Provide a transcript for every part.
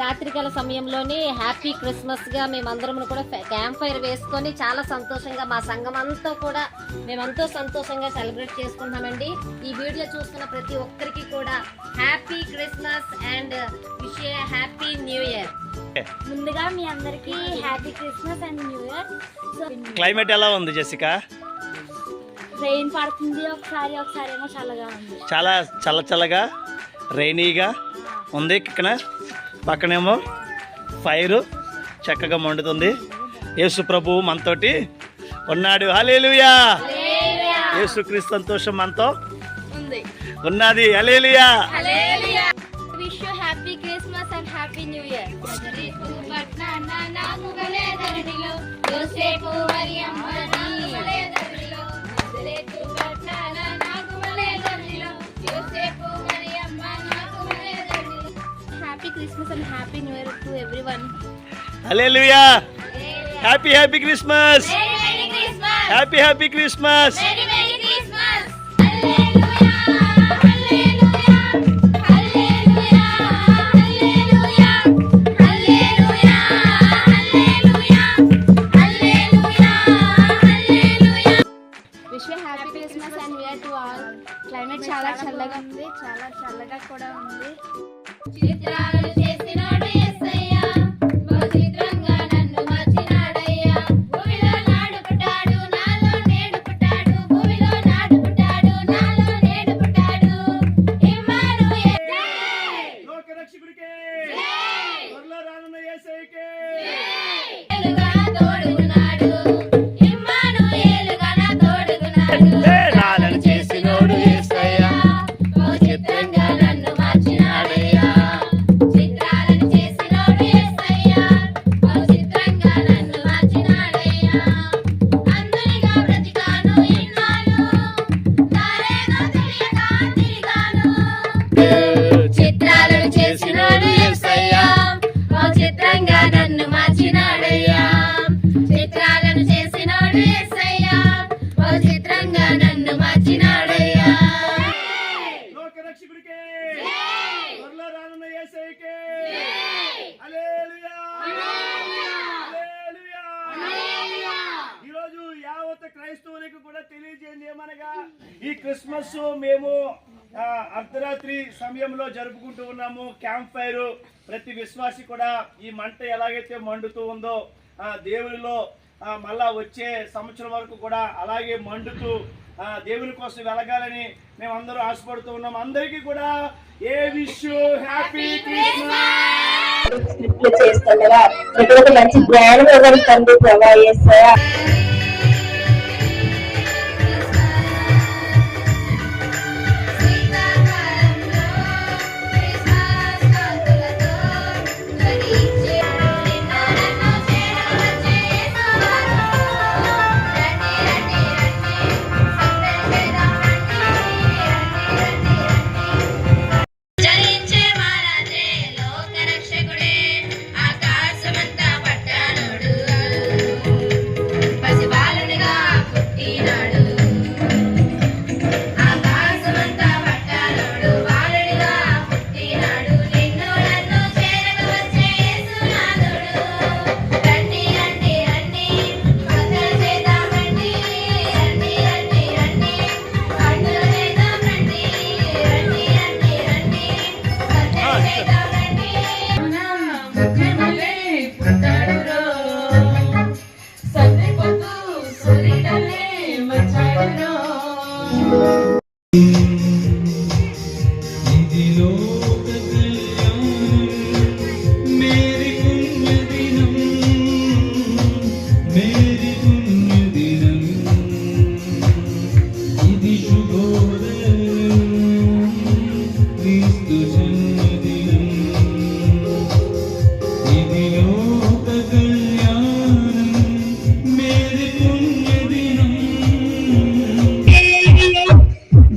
రాత్రికాల సమయంలోని happy Christmas గా మేమందరం కూడా క్యాంప్ ఫైర్ వేసుకొని చాలా సంతోషంగా మా సంఘం అంతా కూడా మేమంతో సంతోషంగా సెలబ్రేట్ చేసుకుంటున్నామండి. ఈ వీడియో చూస్తున్న ప్రతి ఒక్కరికి కూడా happy Christmas and wish a happy new year. ముందుగా మీ అందరికి happy Christmas and new year. Climate ఎలా ఉంది జెసికా? రెయిన్ పడుతుంది, ఒకసారి ఏమో చల్లగా ఉంది. చాలా చల్లగా రైనీగా ఉంది. ఇక్కడ పక్కనేమో ఫైర్ చక్కగా మండుతుంది. యేసు ప్రభువు మనతోటి ఉన్నాడు. హల్లెలూయా. యేసుక్రీస్తు సంతోషం మనతో ఉన్నది. Hallelujah. Wish you happy Christmas and happy new year. Happy Christmas and Happy New Year to everyone. Hallelujah. Happy Christmas. Merry Christmas. Happy Christmas. Merry Christmas. Hallelujah. Hallelujah. Hallelujah. Hallelujah. Hallelujah. Hallelujah. Hallelujah. Hallelujah. Wish you happy Christmas and New Year to all. Climate చాలా చల్లగా ఉంది, చాలా చల్లగా కూడా ఉంది. చిత్రాలు చేసినాడు యేసయ్యా, బహుచిత్రంగా నన్ను మార్చినాడయ్యా. భూమిలో నాడు పుట్టాడు, నాలో నేడు పుట్టాడు. భూమిలో నాడు పుట్టాడు, నాలో నేడు పుట్టాడు. ఇమ్మానుయేల్. లోక రక్షకుడికే. త్వరలో రానున్న యేసయ్యకే. ఏలుగా తోడుగున్నాడు. ఇమ్మానుయేలుగా నా తోడుగున్నాడు. నాలను చేసినోడు యేసయ్యా, బహుచిత్రంగా నన్ను మార్చినాడయ్యా. చిత్రాలను చేసినోడు యేసయ్యా, బహుచిత్రంగా నన్ను మార్చినాడయ్యా. అందునిగా బ్రతికాను ఇన్నాళ్ళు, దారేదో తెలియక తిరిగాను. చిత్రాలను చేసినోడు యేసయ్యా, బహుచిత్రంగా నన్ను మార్చినాడయ్యా. చిత్రాలను చేసినోడు యేసయ్యా, బహుచిత్రంగా నన్ను మార్చినాడయ్యా. లోక రక్షకుడికే. త్వరలో రానున్న యేసయ్యకే. హల్లెలూయా. హల్లెలూయా. ఈరోజు యావత్ క్రైస్తవులకు కూడా తెలియజేయండి ఏమనగా, ఈ క్రిస్మస్ మేము అర్ధరాత్రి సమయంలో జరుపుకుంటూ ఉన్నాము. Camp fire. ప్రతి విశ్వాసి కూడా ఈ మంట ఎలాగైతే మండుతూ ఉందో దేవునిలో మళ్ళా వచ్చే సంవత్సరం వరకు కూడా అలాగే మండుతూ దేవుని కోసం వెలగాలని మేమందరూ ఆశపడుతూ ఉన్నాం. అందరికీ కూడా ఏ విష్ హ్యాపీ క్రిస్మస్. చేస్తుండగా ప్రజలకు మంచి జ్ఞానం ఇవ్వగలుగుతుంది ప్రభా యేసయ్యా. పసి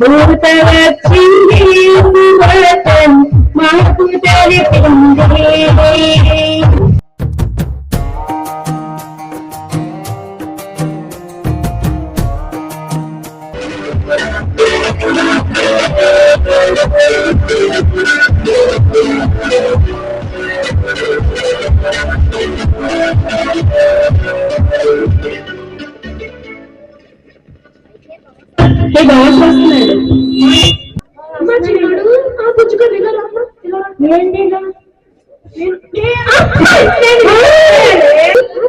భూత వచ్చింది సువార్తను మాకు తెలిపింది.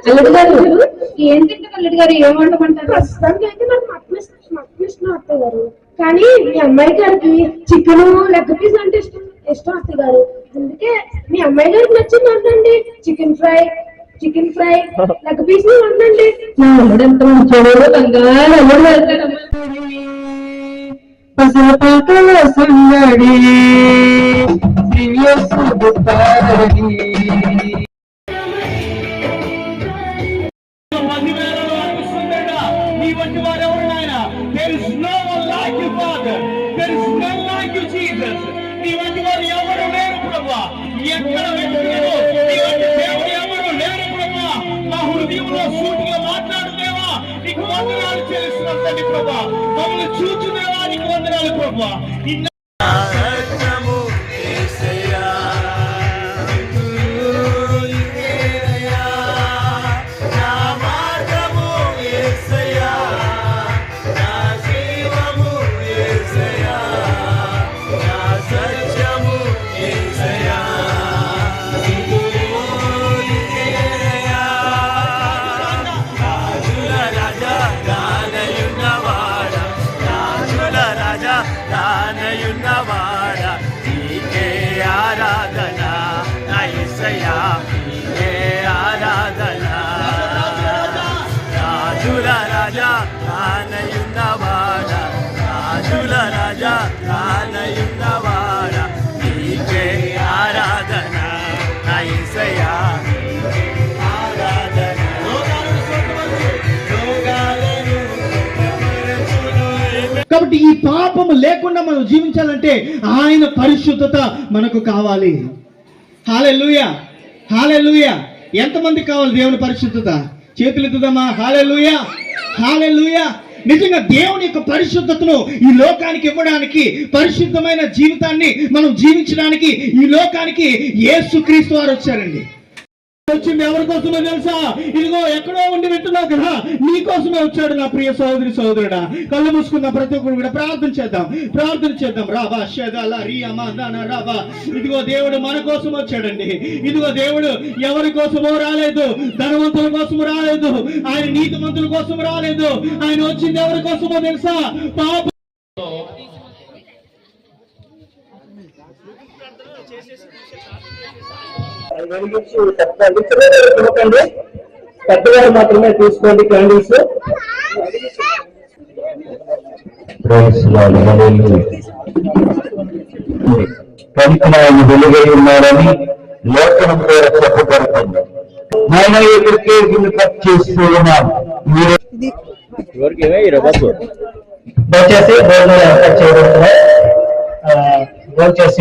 అల్లుడు గారు ఏంటంటే అల్లుడు గారు ఏమంటామంటారు? ప్రస్తుతానికి అయితే నాకు మటన్ ఇష్టం అత్తయ్య గారు, కానీ మీ అమ్మాయి గారికి చికెన్ లెగ్ పీస్ అంటే ఇష్టం అత్తయ్య గారు. అందుకే మీ అమ్మాయి గారికి నచ్చింది వండండి. చికెన్ ఫ్రై లెగ్ పీస్ వండండి. నా అల్లుడు ఎంత మంచోడు, కంగారు అల్లుడు వెళ్తాడమ్మా. పసపాకల సంగడి దివ్య సుబ్బతారడి. నీ వంటి వారు ఎవరు నాయన? There is no one like you, Father. There is none like you, Jesus. నీ వంటి వారు ఎవరు లేరు ప్రభువా. ఎక్కడ వెతుకుతారో నీ వంటి దేవుడు ఎవరు లేరు ప్రభువా. మా హృదయంలో సూటిగా మాట్లాడు దేవా, నీకు వందనాలు చెల్లిస్తున్నాం తండ్రి ప్రభువా. మమ్మల్ని చూచు దేవా, నీకు వందనాలు ప్రభువా. కాబట్టి ఈ పాపము లేకుండా మనం జీవించాలంటే ఆయన పరిశుద్ధత మనకు కావాలి. హల్లెలూయా, హల్లెలూయా. ఎంతమంది కావాలి దేవుని పరిశుద్ధత? చేతులు ఎత్తుదామా? హల్లెలూయా, హల్లెలూయా. నిజంగా దేవుని యొక్క పరిశుద్ధతను ఈ లోకానికి ఇవ్వడానికి, పరిశుద్ధమైన జీవితాన్ని మనం జీవించడానికి ఈ లోకానికి యేసుక్రీస్తు వారు వచ్చారండి. వచ్చింది ఎవరి కోసమో తెలుసా? ఇదిగో ఎక్కడో ఉండి వింటున్నావు కదా, నీ కోసమే వచ్చాడు నా ప్రియ సహోదరి సహోదరుడా. కళ్ళు మూసుకున్న ప్రతి ఒక్కరు కూడా ప్రార్థన చేద్దాం. రాబా షదాల రియమా దన రాబా. ఇదిగో దేవుడు మన కోసం వచ్చాడండి. ఇదిగో దేవుడు ఎవరి కోసమో రాలేదు, ధనవంతుల కోసం రాలేదు, ఆయన నీతిమంతుల కోసం రాలేదు. ఆయన వచ్చింది ఎవరి కోసమో తెలుసా? పాప పెద్దవారు మాత్రమే తీసుకోండి క్యాండిల్స్. కనుక ఆయన వెలుగై ఉన్నారని లేఖనం ద్వారా చెప్పబడుతుంది. ఆయన ఎక్కడికే కట్ చేస్తూ ఉన్నాం. దయచేసి భోజనాలు ఏర్పాటు చేయబడుతున్నాయి. భోజనం చేసి